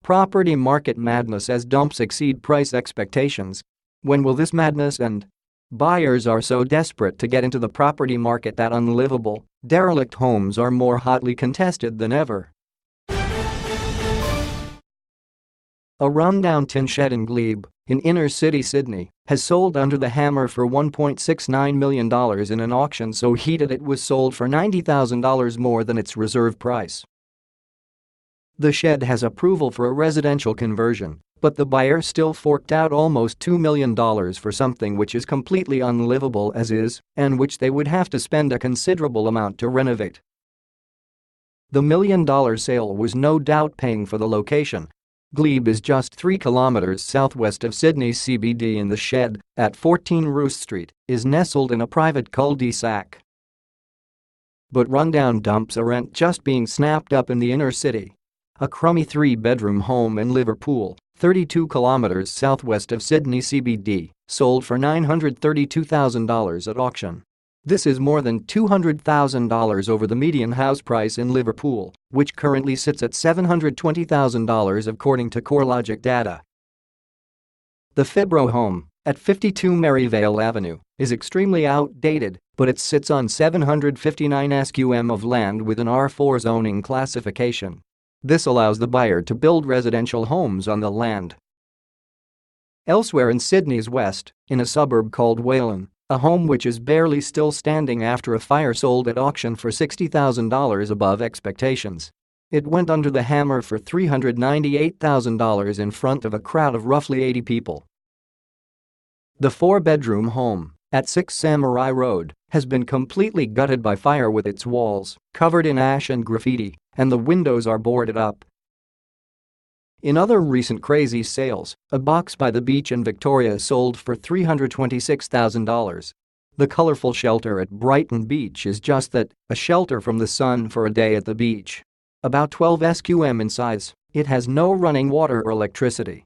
Property market madness as dumps exceed price expectations. When will this madness end? Buyers are so desperate to get into the property market that unlivable, derelict homes are more hotly contested than ever. A rundown tin shed in Glebe, in inner-city Sydney, has sold under the hammer for $1.69 million in an auction so heated it was sold for $90,000 more than its reserve price. The shed has approval for a residential conversion, but the buyer still forked out almost $2 million for something which is completely unlivable as is and which they would have to spend a considerable amount to renovate. The million-dollar sale was no doubt paying for the location. Glebe is just 3 kilometers southwest of Sydney's CBD and the shed, at 14 Roos Street, is nestled in a private cul-de-sac. But rundown dumps aren't just being snapped up in the inner city. A crummy 3-bedroom home in Liverpool, 32 kilometers southwest of Sydney CBD, sold for $932,000 at auction. This is more than $200,000 over the median house price in Liverpool, which currently sits at $720,000 according to CoreLogic data. The Fibro home, at 52 Maryvale Avenue, is extremely outdated, but it sits on 759 sqm of land with an R4 zoning classification. This allows the buyer to build residential homes on the land. Elsewhere in Sydney's west, in a suburb called Whalen, a home which is barely still standing after a fire sold at auction for $60,000 above expectations. It went under the hammer for $398,000 in front of a crowd of roughly 80 people. The 4-bedroom home, at 6 Samurai Road, has been completely gutted by fire with its walls covered in ash and graffiti, and the windows are boarded up. In other recent crazy sales, a box by the beach in Victoria sold for $326,000. The colorful shelter at Brighton Beach is just that, a shelter from the sun for a day at the beach. About 12 sqm in size, it has no running water or electricity.